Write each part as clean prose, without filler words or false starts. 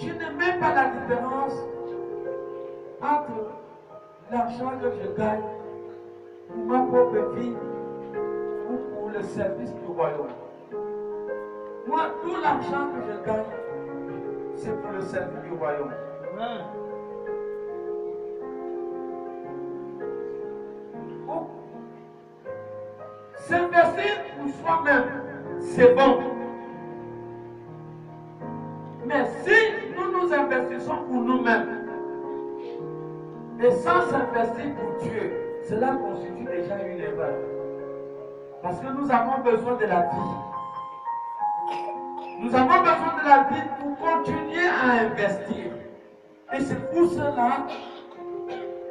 Je n'ai même pas la différence entre l'argent que je gagne pour ma propre vie ou pour le service du royaume. Moi, tout l'argent que je gagne, c'est pour le service du royaume. S'investir pour soi-même, c'est bon. Mais si nous nous investissons pour nous-mêmes et sans s'investir pour Dieu, cela constitue déjà une erreur. Parce que nous avons besoin de la vie. Nous avons besoin de la vie pour continuer à investir. Et c'est pour cela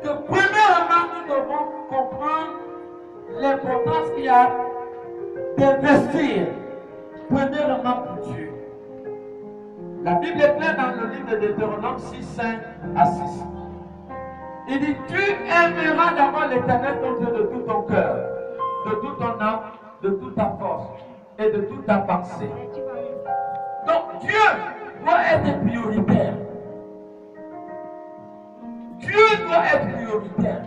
que premièrement, nous devons comprendre l'importance qu'il y a d'investir premièrement pour Dieu. La Bible est claire dans le livre de Deutéronome 6, 5 à 6. Il dit, tu aimeras d'abord l'Éternel ton Dieu de tout ton cœur, de toute ton âme, de toute ta force et de toute ta pensée. Donc Dieu doit être prioritaire. Dieu doit être prioritaire.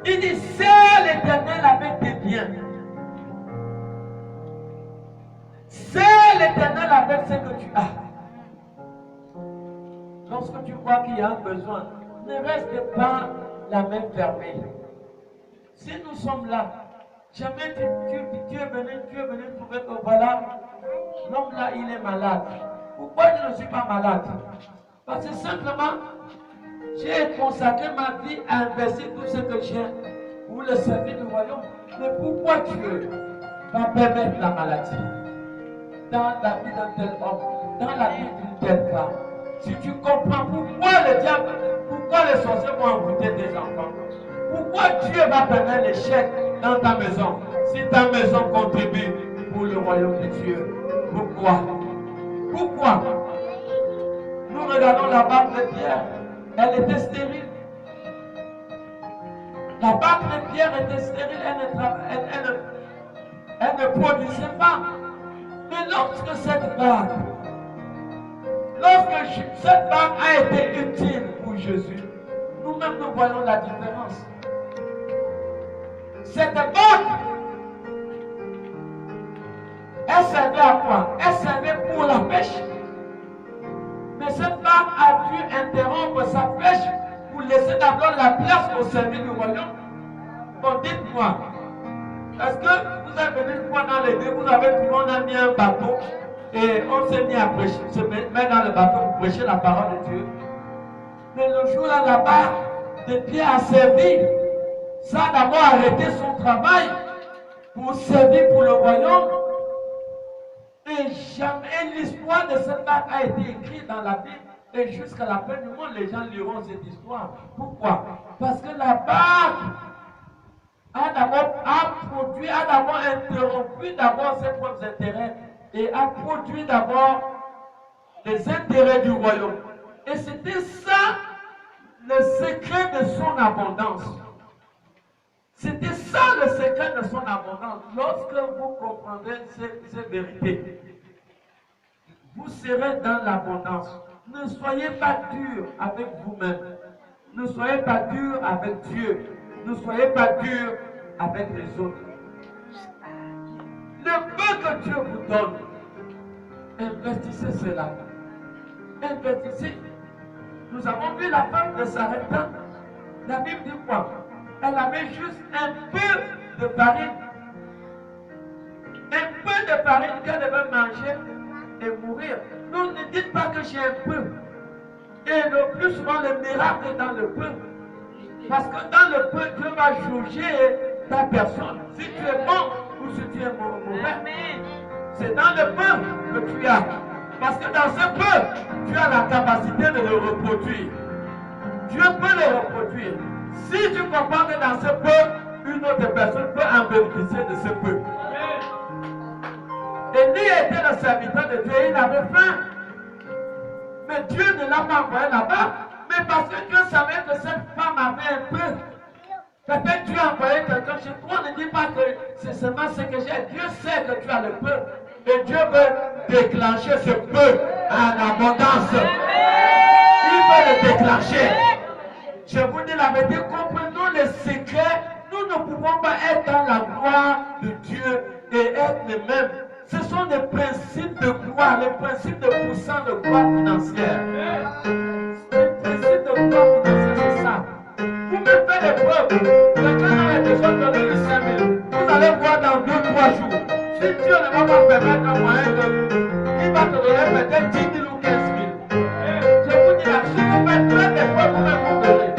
Il dit, sers l'Éternel avec tes biens. Sers l'Éternel avec ce que tu as. Lorsque tu crois qu'il y a un besoin, ne reste pas la main fermée. Si nous sommes là, jamais tu es venu trouver que voilà, l'homme là, il est malade. Pourquoi je ne suis pas malade? Parce que simplement, j'ai consacré ma vie à investir tout ce que j'ai pour le service du royaume. Mais pourquoi Dieu va permettre la maladie dans la vie d'un tel homme, dans la vie d'une telle femme? Si tu comprends pourquoi le diable, pourquoi les sorciers vont envoûter tes enfants, pourquoi Dieu va permettre l'échec dans ta maison, si ta maison contribue pour le royaume de Dieu? Pourquoi? Pourquoi? Nous regardons la barque de Pierre, elle était stérile. La barque de Pierre était stérile, elle ne produisait pas. Mais lorsque cette barque a été utile pour Jésus, nous-mêmes nous voyons la différence. Cette barque, elle servait à quoi? Elle servait pour la pêche. Mais cette barque a dû interrompre sa pêche pour laisser d'abord la place au service du royaume. Bon, dites-moi, est-ce que vous êtes venu une fois dans l'église, vous avez tout le monde a mis un bateau et on s'est mis à prêcher, se met dans le bateau pour prêcher la parole de Dieu? Mais le jour là, la barque de Pierre a servi, ça a d'abord arrêté son travail pour servir pour le royaume. Et jamais l'histoire de cette barque a été écrite dans la Bible. Et jusqu'à la fin du monde, les gens liront cette histoire. Pourquoi? Parce que la barque a d'abord interrompu d'abord ses propres intérêts et a produit d'abord les intérêts du royaume. Et c'était ça le secret de son abondance. C'était ça le secret de son abondance. Lorsque vous comprendrez ces vérités, vous serez dans l'abondance. Ne soyez pas dur avec vous-même. Ne soyez pas dur avec Dieu. Ne soyez pas dur avec les autres. Le peu que Dieu vous donne, investissez cela. Investissez. Nous avons vu la femme de Sarepta. La Bible dit quoi? Elle avait juste un peu de farine. Un peu de farine qu'elle devait manger et mourir. Donc ne dites pas que j'ai un peu. Et le plus souvent, le miracle est dans le peu. Parce que dans le peu, Dieu va juger ta personne. Si tu es bon ou si tu es mauvais. C'est dans le peu que tu as. Parce que dans ce peu, tu as la capacité de le reproduire. Dieu peut le reproduire. Si tu comprends que dans ce peu, une autre personne peut en bénéficier de ce peu. Élie était le serviteur de Dieu, il avait faim. Mais Dieu ne l'a pas envoyé là-bas. Mais parce que Dieu savait que cette femme avait un peu. Peut-être Dieu a envoyé quelqu'un chez toi. Ne dis pas que c'est seulement ce que j'ai. Dieu sait que tu as le peu. Et Dieu veut déclencher ce feu en abondance. Il veut le déclencher. Je vous dis la vérité, comprenons les secrets. Nous ne pouvons pas être dans la gloire de Dieu et être les mêmes. Ce sont des principes de gloire, les principes de puissance de gloire financière. Les principes de gloire financière, c'est ça. Vous me faites l'épreuve. Quelqu'un a besoin de donner le 5 000. Vous allez voir dans 2-3 jours. Si Dieu ne va pas permettre un moyen il va te donner peut-être 10 000 ou 15 000. Je vous dis là, si vous faites l'épreuve, vous me donner.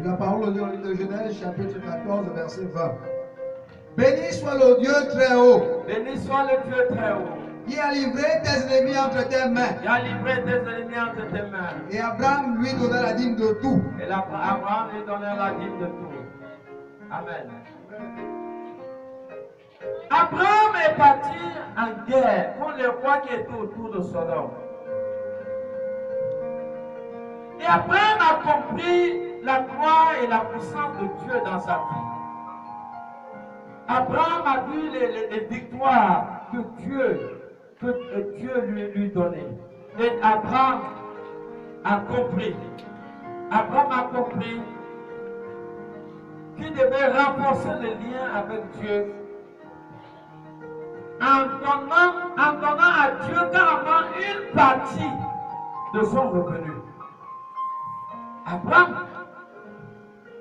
La parole de Genèse, chapitre 14, verset 20. Béni soit le Dieu très haut. Béni soit le Dieu très haut. Qui a livré tes ennemis entre tes mains. Qui a livré tes ennemis entre tes mains. Et Abraham lui donna la dîme de tout. Et Abraham lui donna la dîme de tout. Amen. Abraham est parti en guerre contre le roi qui était autour de Sodome. Et Abraham a compris la gloire et la puissance de Dieu dans sa vie. Abraham a vu les victoires que Dieu lui donnait. Et Abraham a compris. Abraham a compris qu'il devait renforcer le lien avec Dieu en donnant à Dieu carrément une partie de son revenu. Abraham,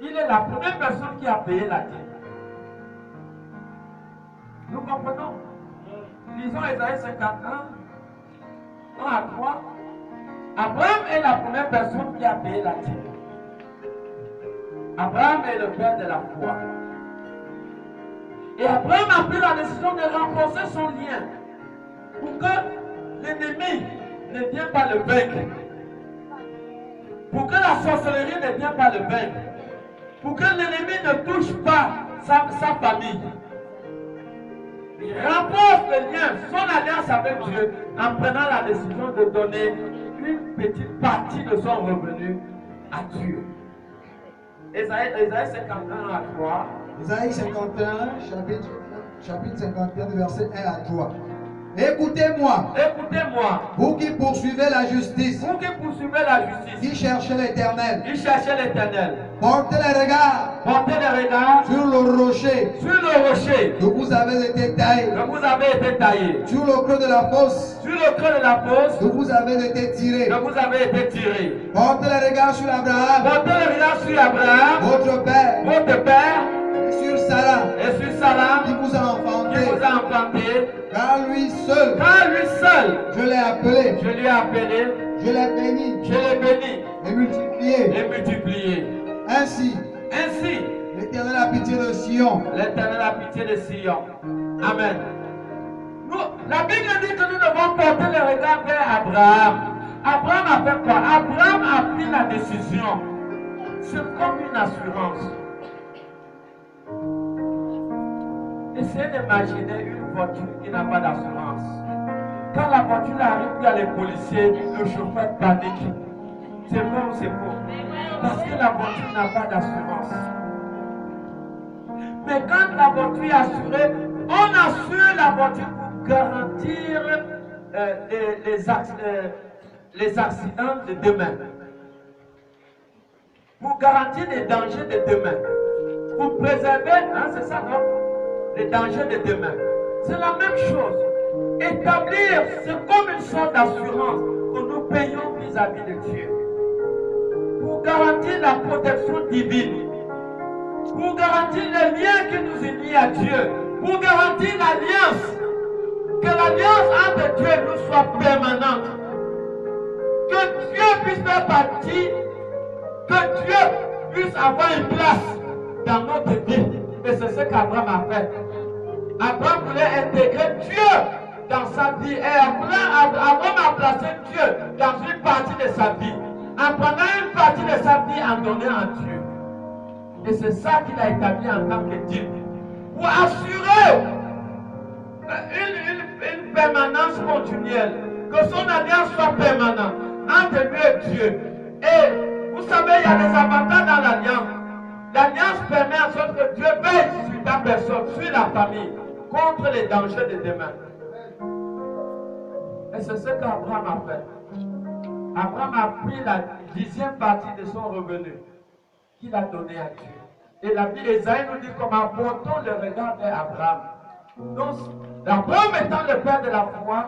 il est la première personne qui a payé la dîme. Nous comprenons. Lisons Ésaïe 51, 1 à 3. Abraham est la première personne qui a payé la dîme. Abraham est le père de la foi. Et Abraham a pris la décision de renforcer son lien pour que l'ennemi ne vienne pas le vaincre. Pour que la sorcellerie ne vienne pas le vaincre. Pour que l'ennemi ne touche pas sa famille. Il renforce le lien, son alliance avec Dieu, en prenant la décision de donner une petite partie de son revenu à Dieu. Ésaïe 51 à 3. Ésaïe 51, chapitre 51, verset 1 à 3. Écoutez-moi. Écoutez-moi. Vous qui poursuivez la justice. Vous qui poursuivez la justice. Qui cherchez l'Éternel. Qui cherchez l'Éternel. Portez les regards. Portez les regards. Sur le rocher. Sur le rocher. Que vous avez été taillé. Que vous avez été taillé. Sur le creux de la fosse. Sur le creux de la fosse. Que vous avez été tiré. Que vous avez été tiré. Portez les regards sur Abraham. Portez les regards sur Abraham. Votre père. Votre père. sur Sarah, et sur Sarah, qui vous a enfanté, qui vous a enfanté, car lui seul, je je l'ai appelé, lui ai appelé, je l'ai béni je l'ai béni et multiplié. et multiplié. Ainsi, Ainsi, l'Éternel a pitié de Sion. l'Éternel a pitié de Sion. Amen. La Bible dit que nous devons porter le regard vers Abraham. Abraham a fait quoi? Abraham a pris la décision. C'est comme une assurance. Essayez d'imaginer une voiture qui n'a pas d'assurance. Quand la voiture arrive, il y a les policiers, le chauffeur panique. C'est vrai ou c'est faux? Parce que la voiture n'a pas d'assurance. Mais quand la voiture est assurée, on assure la voiture pour garantir les accidents de demain. Pour garantir les dangers de demain. Pour préserver, hein, c'est ça, non? Les dangers de demain. C'est la même chose. Établir, c'est comme une sorte d'assurance que nous payons vis-à-vis de Dieu. Pour garantir la protection divine. Pour garantir le lien qui nous unit à Dieu. Pour garantir l'alliance. Que l'alliance entre Dieu et nous soit permanente. Que Dieu puisse faire partie. Que Dieu puisse avoir une place dans notre vie. Et c'est ce qu'Abraham a fait. Abraham voulait intégrer Dieu dans sa vie. Et Abraham a placé Dieu dans une partie de sa vie. En prenant une partie de sa vie en donnant à Dieu. Et c'est ça qu'il a établi en tant que Dieu. Pour assurer une permanence continuelle. Que son alliance soit permanente entre lui et Dieu. Et vous savez, il y a des avantages dans l'alliance. L'alliance permet à sorte que Dieu veille sur ta personne, sur la famille, contre les dangers de demain. Et c'est ce qu'Abraham a fait. Abraham a pris la 10e partie de son revenu qu'il a donné à Dieu. Et la Bible, Esaïe nous dit comment apportons le regard vers Abraham. Donc, Abraham étant le père de la foi,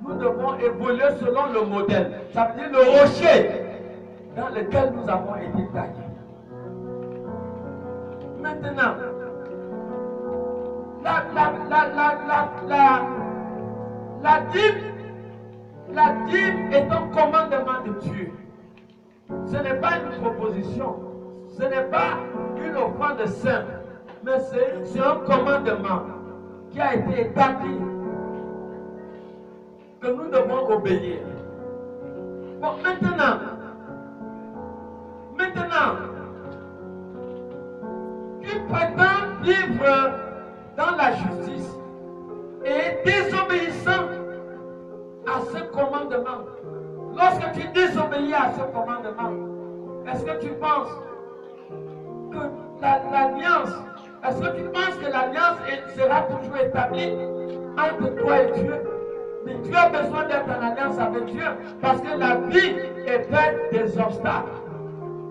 nous devons évoluer selon le modèle. Ça veut dire le rocher dans lequel nous avons été taillés. Maintenant, la dîme est un commandement de Dieu. Ce n'est pas une proposition. Ce n'est pas une offrande simple. Mais c'est un commandement qui a été établi. Que nous devons obéir. Bon, maintenant, tu prétends vivre dans la justice et désobéissant à ce commandement. Lorsque tu désobéis à ce commandement, est-ce que tu penses que l'alliance, est-ce que tu penses que l'alliance sera toujours établie entre toi et Dieu? Mais tu as besoin d'être en alliance avec Dieu parce que la vie est faite des obstacles.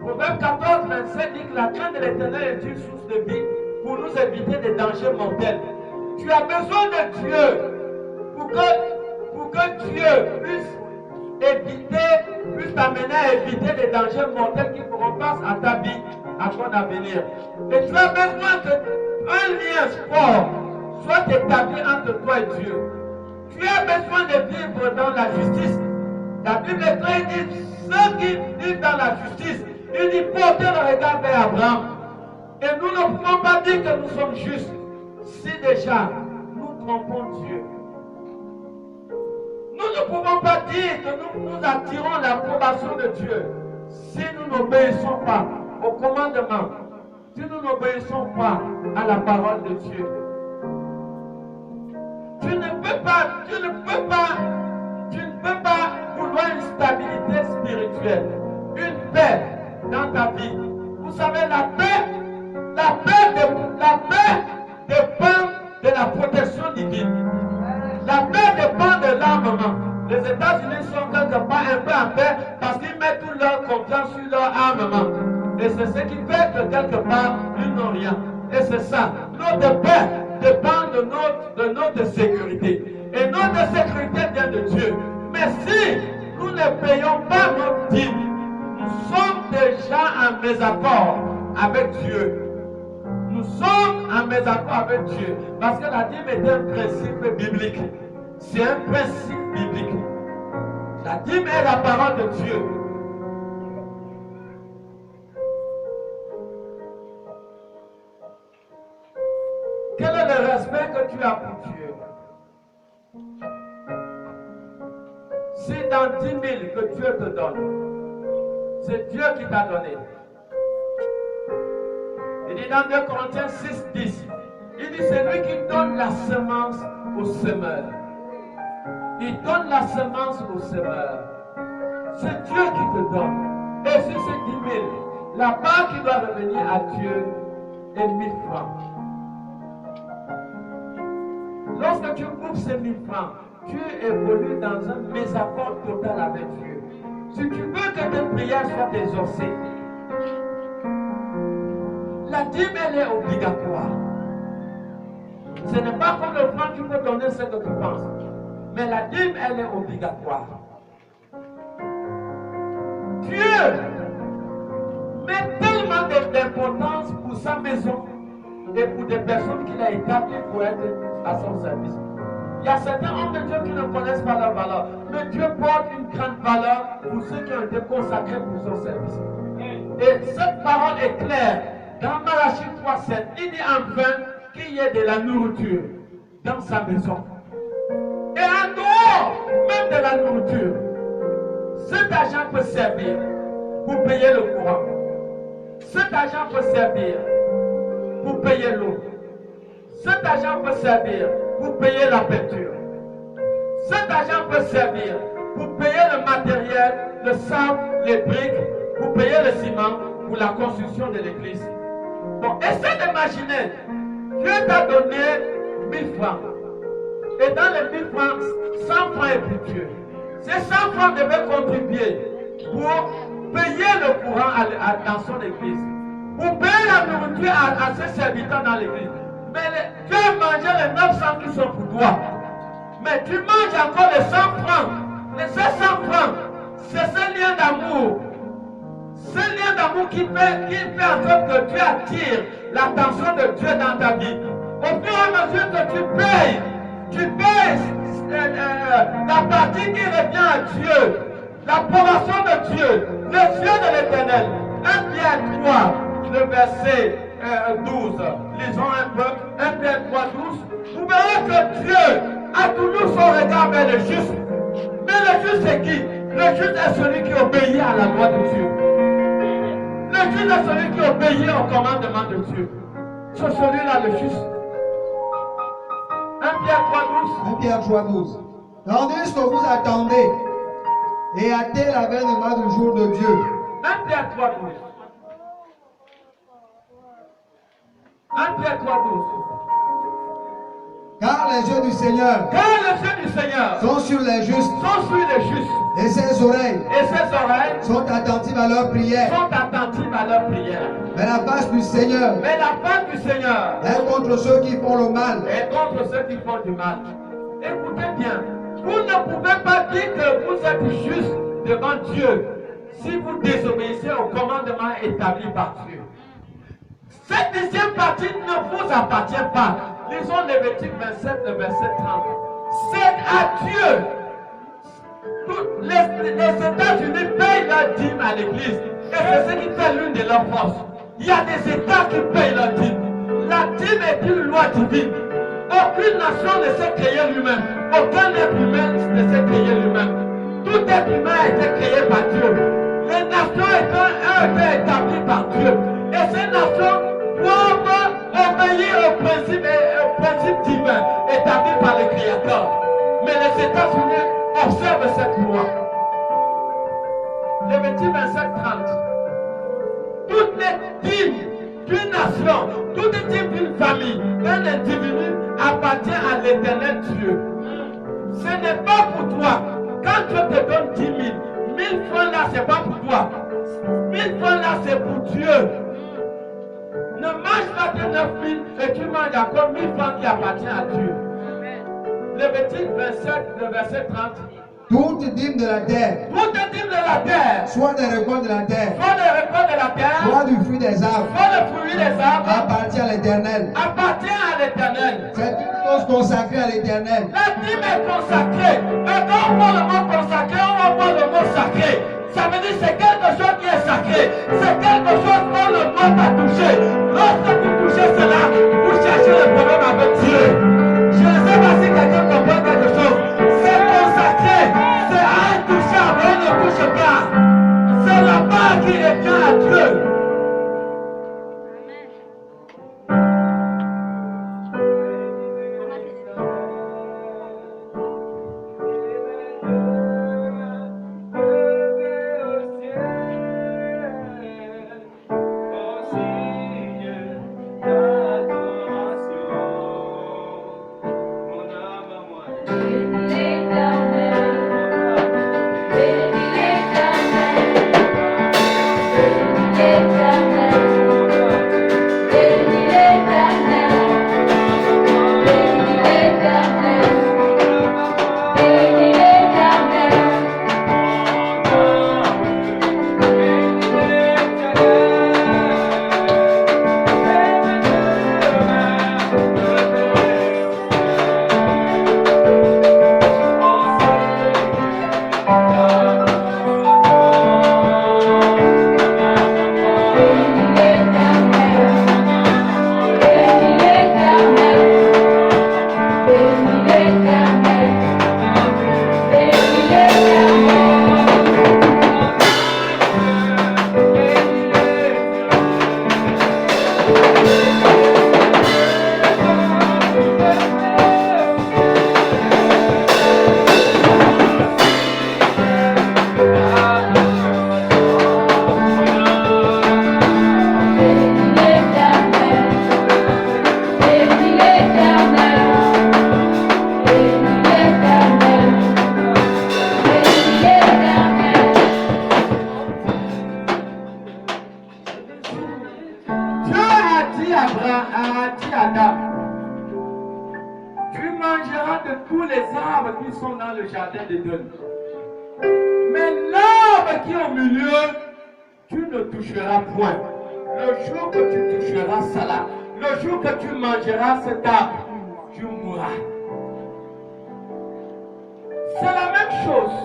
Proverbe 14, 27 dit que la crainte de l'Éternel est une source de vie pour nous éviter des dangers mortels. Tu as besoin de Dieu pour que Dieu puisse t'amener à éviter des dangers mortels qui feront face à ta vie, à ton avenir. Et tu as besoin qu'un lien fort soit établi entre toi et Dieu. Tu as besoin de vivre dans la justice. La Bible est claire, dit ceux qui vivent dans la justice, il dit portez le regard vers Abraham. Et nous ne pouvons pas dire que nous sommes justes si déjà nous trompons Dieu. Nous ne pouvons pas dire que nous attirons l'approbation de Dieu si nous n'obéissons pas au commandement, si nous n'obéissons pas à la parole de Dieu. Tu ne peux pas vouloir une stabilité spirituelle, une paix dans ta vie. Vous savez, la paix dépend de la protection divine. La paix dépend de l'armement. Les États-Unis sont quelque part un peu en paix parce qu'ils mettent toute leur confiance sur leur armement. Et c'est ce qui fait que quelque part, ils n'ont rien. Et c'est ça. Notre paix dépend de notre sécurité. Et notre sécurité vient de Dieu. Mais si nous ne payons pas notre dîme, nous sommes déjà en désaccord avec Dieu. Nous sommes mésaccord avec Dieu. Parce que la dîme est un principe biblique. C'est un principe biblique. La dîme est la parole de Dieu. Quel est le respect que tu as pour Dieu? Si dans 10 000 que Dieu te donne, c'est Dieu qui t'a donné. Il dit dans 2 Corinthiens 6, 10, il dit c'est lui qui donne la semence au semeur. Il donne la semence au semeur. C'est Dieu qui te donne. Et sur ces 10 000, la part qui doit revenir à Dieu est 1000 francs. Lorsque tu coupes ces 1000 francs, tu évolues dans un mésaccord total avec Dieu. Si tu veux que tes prières soient exaucées, la dîme, elle est obligatoire. Ce n'est pas comme le franc, tu peux donner ce que tu penses. Mais la dîme, elle est obligatoire. Dieu met tellement d'importance pour sa maison et pour des personnes qu'il a établies pour être à son service. Il y a certains hommes de Dieu qui ne connaissent pas leur valeur. Mais Dieu porte une grande valeur pour ceux qui ont été consacrés pour son service. Et cette parole est claire. Dans Malachie 3,7, il dit enfin qu'il y ait de la nourriture dans sa maison. Et en dehors même de la nourriture, cet argent peut servir pour payer le courant. Cet argent peut servir pour payer l'eau. Cet argent peut servir pour payer la peinture. Cet argent peut servir pour payer le matériel, le sable, les briques, pour payer le ciment, pour la construction de l'église. Bon, essaie d'imaginer, Dieu t'a donné 1000 francs. Et dans les 1000 francs, 100 francs est pour Dieu. Ces 100 francs devaient contribuer pour payer le courant dans son église, pour payer la nourriture à ses serviteurs dans l'église. Mais tu as mangé les 900 qui sont pour toi. Mais tu manges encore les 100 francs. Les 100 francs, c'est ce lien d'amour. Ce lien d'amour qui fait en sorte que tu attires l'attention de Dieu dans ta vie. Au fur et à mesure que tu payes la partie qui revient à Dieu, l'approbation de Dieu, les yeux de l'Éternel. 1 Pierre 3, le verset 12. Lisons un peu. 1 Pierre 3, 12. Vous verrez que Dieu a toujours son regard vers le juste. Mais le juste c'est qui? Le juste est celui qui obéit à la loi de Dieu. Le juste est celui qui obéit au commandement de Dieu. C'est celui-là le juste. 1 Pierre 3, 12. 1 Pierre 3, 12. Tandis que vous attendez et hâtez l'avènement du jour de Dieu. 1 Pierre 3, 12. 1 Pierre 3, 12. Car les yeux du Seigneur sont sur les justes. Et ses oreilles sont attentives à leurs prières. Mais la face du Seigneur est contre ceux qui font le mal. Écoutez bien, vous ne pouvez pas dire que vous êtes juste devant Dieu si vous désobéissez au commandement établi par Dieu. Cette deuxième partie ne vous appartient pas. Lisons Lévitique 27, le verset 30. C'est à Dieu. Les États-Unis payent leur dîme à l'église. Et c'est ce qui fait l'une de leurs forces. Il y a des États qui payent leur dîme. La dîme est une loi divine. Aucune nation ne s'est créée lui-même. Aucun être humain ne s'est créé lui-même. Tout être humain a été créé par Dieu. Les nations ont été établies par Dieu. Et ces nations doivent obéir au principe divin établi par le Créateur. Mais les États-Unis observent cette loi. Lévitique 27, 30. Toutes les dîmes d'une nation, toutes les dîmes d'une famille, d'un individu appartient à l'Éternel Dieu. Ce n'est pas pour toi. Quand Dieu te donne 10 000, 1000 francs là, c'est pas pour toi. 1000 francs là, c'est pour Dieu. Ne mange pas de 9 000 et tu manges encore 1000 francs qui appartiennent à Dieu. Lévitique 27, le verset 30. toute dîme de la terre, soit des récoltes de la terre, soit du fruit des arbres, appartient à l'Éternel. C'est une chose consacrée à l'Éternel. La dîme est consacrée. Mais quand on voit le mot consacré, on va voir le mot sacré. Ça veut dire c'est quelque chose qui est sacré. C'est quelque chose dont le mot t'a touché. Lorsque vous touchez cela, vous cherchez le problème avec Dieu. Je ne sais pas si quelqu'un comprend quelque chose. C'est consacré. C'est intouchable. On ne touche pas. C'est la part qui revient à Dieu. Cet arbre, tu mourras. C'est la même chose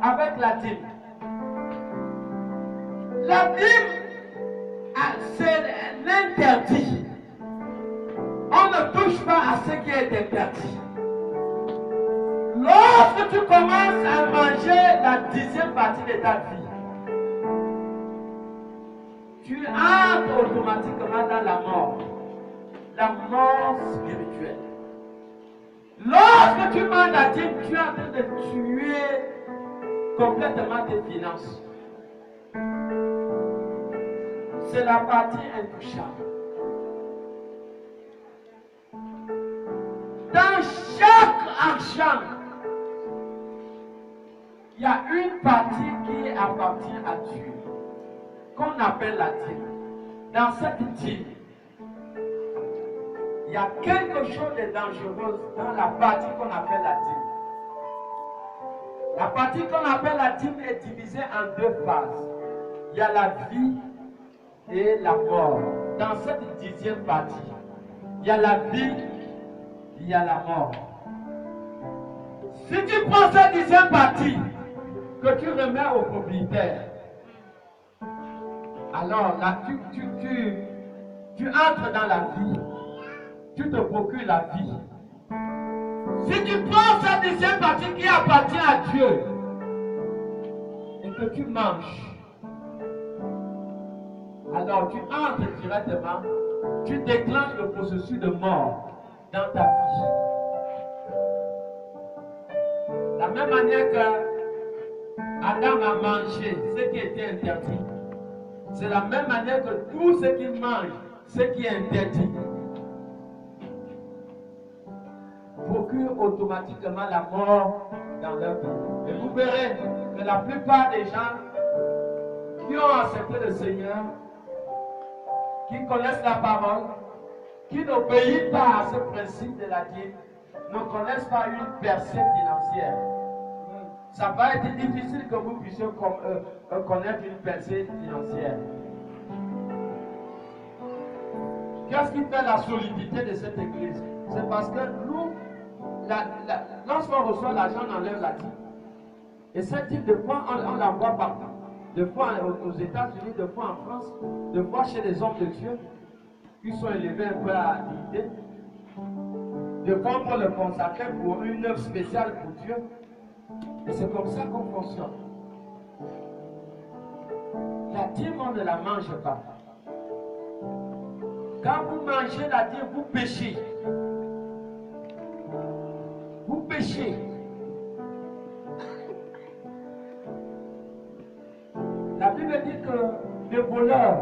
avec la dîme. La dîme, c'est l'interdit. On ne touche pas à ce qui est interdit. Lorsque tu commences à manger la 10e partie de ta vie, tu entres automatiquement dans la mort. La mort spirituelle. Lorsque tu manges la dîme, tu es en train de tuer complètement tes finances. C'est la partie intouchable. Dans chaque argent, il y a une partie qui appartient à Dieu, qu'on appelle la dîme. Dans cette dîme, il y a quelque chose de dangereux dans la partie qu'on appelle la dîme. La partie qu'on appelle la dîme est divisée en 2 phases. Il y a la vie et la mort. Dans cette 10e partie, il y a la vie, il y a la mort. Si tu prends cette 10e partie que tu remets au propriétaire, alors là, tu entres dans la vie. Tu te procures la vie. Si tu prends cette 10e partie qui appartient à Dieu et que tu manges, alors tu entres directement, tu déclenches le processus de mort dans ta vie. La même manière que Adam a mangé ce qui était interdit, c'est la même manière que tout ce qui mange, ce qui est interdit, procure automatiquement la mort dans leur vie. Et vous verrez que la plupart des gens qui ont accepté le Seigneur, qui connaissent la parole, qui n'obéissent pas à ce principe de la dîme, ne connaissent pas une percée financière. ça va être difficile que vous puissiez connaître une pensée financière. Qu'est-ce qui fait la solidité de cette église? C'est parce que nous, lorsqu'on reçoit l'argent, on enlève la dîme. Et ce type de fois, on la voit partout. De fois aux États-Unis, de fois en France, de fois chez les hommes de Dieu, qui sont élevés un peu à l'idée. De fois on peut le consacrer pour une œuvre spéciale pour Dieu. Et c'est comme ça qu'on fonctionne. La dîme, on ne la mange pas. Quand vous mangez la dîme, vous péchez. Vous péchez. La Bible dit que les voleurs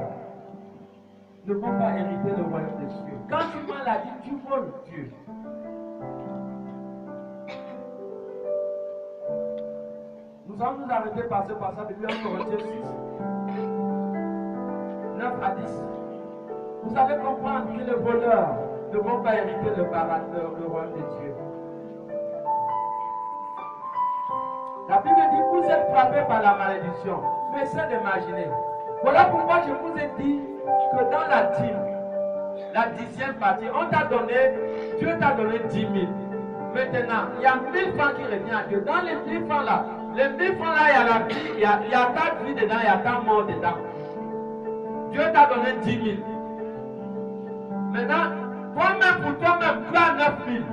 ne vont pas hériter le royaume des cieux. Quand tu manges la dîme, tu voles Dieu. Nous allons nous arrêter par ce passage depuis 1 Corinthiens 6, 9 à 10. Vous allez comprendre que les voleurs ne vont pas hériter le royaume de Dieu. La Bible dit que vous êtes frappés par la malédiction. Mais essayez d'imaginer. Voilà pourquoi je vous ai dit que dans la dîme, la 10e partie, on t'a donné, Dieu t'a donné 10 000. Maintenant, il y a 1000 francs qui reviennent à Dieu. Dans les 1000 francs là, les 1000 francs là, il y a la vie, il y a ta vie dedans, il y a ta mort dedans. Dieu t'a donné 10 000. Maintenant, toi-même, pour toi-même, tu as 9 000.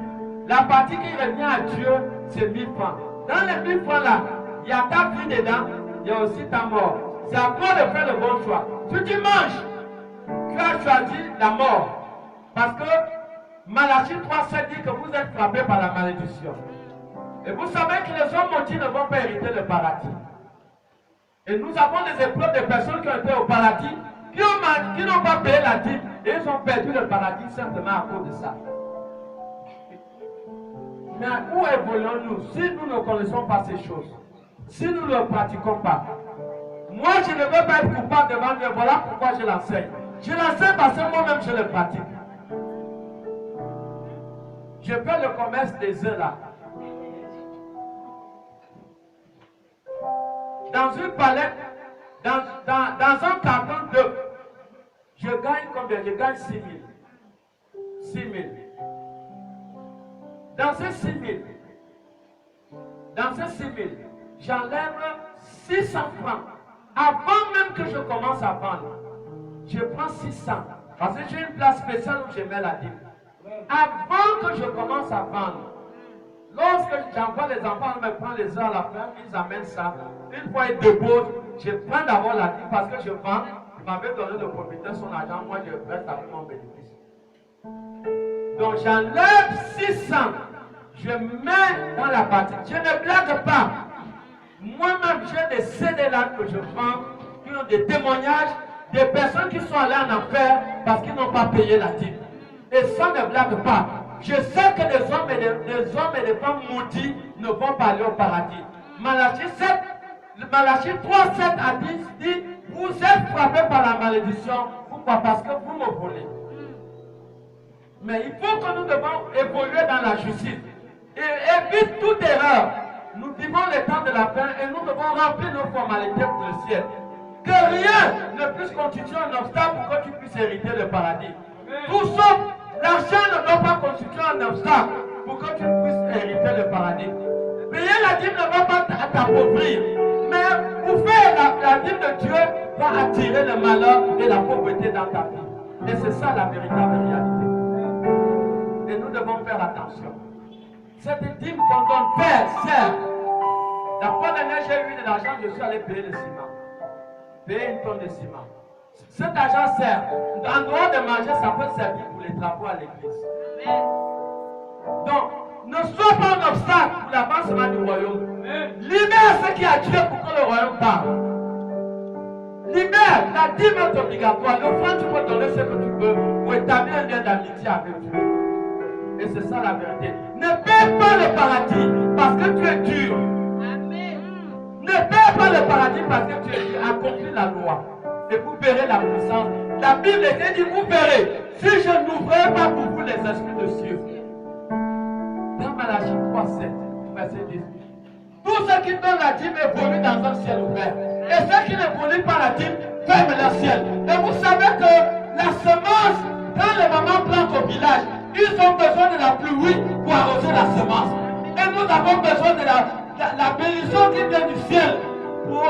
La partie qui revient à Dieu, c'est 1000 francs. Dans les 1000 francs là, il y a ta vie dedans, il y a aussi ta mort. C'est à toi de faire le bon choix. Si tu manges, tu as choisi la mort. Parce que Malachie 3,7 dit que vous êtes frappés par la malédiction. Et vous savez que les hommes maudits ne vont pas hériter le paradis. Et nous avons des épreuves de personnes qui ont été au paradis, qui n'ont pas payé la dîme, et ils ont perdu le paradis simplement à cause de ça. Mais où évoluons-nous si nous ne connaissons pas ces choses? Si nous ne le pratiquons pas? Moi, je ne veux pas être coupable devant Dieu. Voilà pourquoi je l'enseigne. Je l'enseigne parce que moi-même, je le pratique. Je fais le commerce des œufs là. Dans une palette, dans un carton d'œufs, je gagne combien? Je gagne 6 000. 6 000. Dans ces 6 000, j'enlève 600 francs. Avant même que je commence à vendre, je prends 600. Parce que j'ai une place spéciale où je mets la dîme. Avant que je commence à vendre, lorsque j'envoie les enfants, on me prend les heures à la fin, ils amènent ça. Une fois ils déposent, je prends d'abord la dîme parce que je vends. Il m'avait donné le propriétaire son argent, moi je reste avec mon bénéfice. Donc j'enlève 600, je mets dans la partie. Je ne blague pas. Moi-même, j'ai des CD là que je vends, qui ont des témoignages, des personnes qui sont allées en enfer parce qu'ils n'ont pas payé la dîme. Et ça ne blague pas. Je sais que les hommes et les femmes maudits ne vont pas aller au paradis. Malachie 3, 7 à 10 dit, vous êtes frappés par la malédiction. Pourquoi? Parce que vous me volez. Mais il faut que nous devons évoluer dans la justice. Et évite toute erreur. Nous vivons les temps de la fin et nous devons remplir nos formalités pour le ciel. Que rien ne puisse constituer un obstacle pour que tu puisses hériter le paradis. Tout sauf l'argent ne doit pas constituer un obstacle pour que tu puisses hériter le paradis. Payer la dîme ne va pas t'appauvrir. Mais pour faire la dîme de Dieu va attirer le malheur et la pauvreté dans ta vie. Et c'est ça la véritable réalité. Et nous devons faire attention. Cette dîme qu'on donne, Père, sert. La fois dernière, j'ai eu de l'argent, je suis allé payer le ciment. Payer une tonne de ciment. Cet argent sert. En dehors de manger, ça peut servir pour les travaux à l'église. Donc, ne sois pas un obstacle pour l'avancement du royaume. Libère ce qui a Dieu pour que le royaume parle. Libère, la dîme est obligatoire. L'offrande, tu peux donner ce que tu peux pour établir un lien d'amitié avec Dieu. Et c'est ça la vérité. Ne perds pas le paradis parce que tu es dur. Amen. Ne perds pas le paradis parce que tu es dur. Accomplis la loi. Et vous verrez la puissance. La Bible dit, vous verrez, si je n'ouvrais pas pour vous les esprits de cieux. Dans Malachie 3, 7, verset 10. Tous ceux qui donnent la dîme évoluent dans un ciel ouvert. Et ceux qui n'évoluent pas la dîme ferment le ciel. Et vous savez que la semence, quand les mamans plantent au village, ils ont besoin de la pluie pour arroser la semence. Et nous avons besoin de la bénédiction qui vient du ciel pour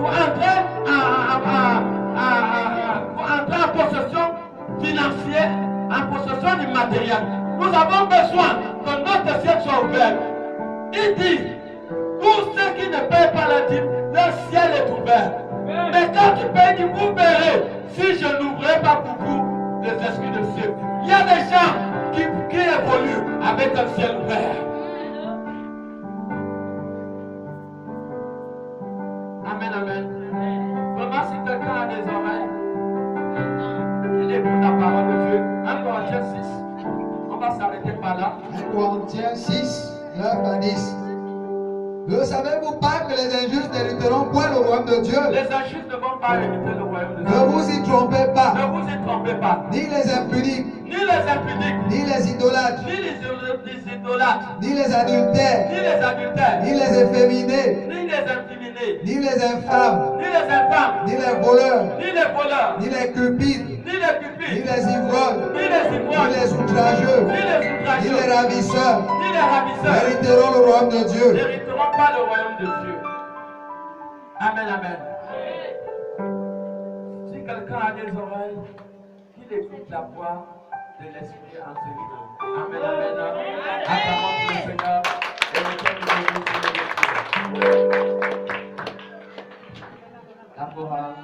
entrer en possession financière, en possession du matériel. Nous avons besoin que notre ciel soit ouvert. Il dit, tous ceux qui ne payent pas la dîme, leur ciel est ouvert. Mais quand tu payes, vous verrez si je n'ouvrais pas pour vous les esprits de cieux. Il y a des gens qui évoluent avec un ciel ouvert. Amen, amen. Vraiment, si quelqu'un a des oreilles, il écoute la parole de Dieu. 1 Corinthiens 6. On va s'arrêter par là. 1 Corinthiens 6, 9 à 10. Ne savez-vous pas que les injustes n'hériteront point le royaume de Dieu? Les injustes ne vont pas hériter le royaume de Dieu. Ne vous y trompez pas. Ne vous y trompez pas. Ni les impudiques, Ni les impudiques, ni les idolâtres, ni les idolâtres, ni les adultères, ni les adultères, ni les efféminés, ni les inféminés, ni les infâmes, ni les infâmes, ni les voleurs, ni les voleurs, ni les cupides, ni les ni cupides, les ivrognes, ni les ni ivrognes, les outrageux, ni les ni outrageux, les ravisseurs ni les ravisseurs hériteront le royaume de Dieu. n'hériteront pas le royaume de Dieu. Amen, amen. Si quelqu'un a des oreilles, qu'il écoute la voix de l'Esprit en ce lieu. Amen, amen. Acclamons le Seigneur et mettons-nous debout sur le Dieu. La chorale.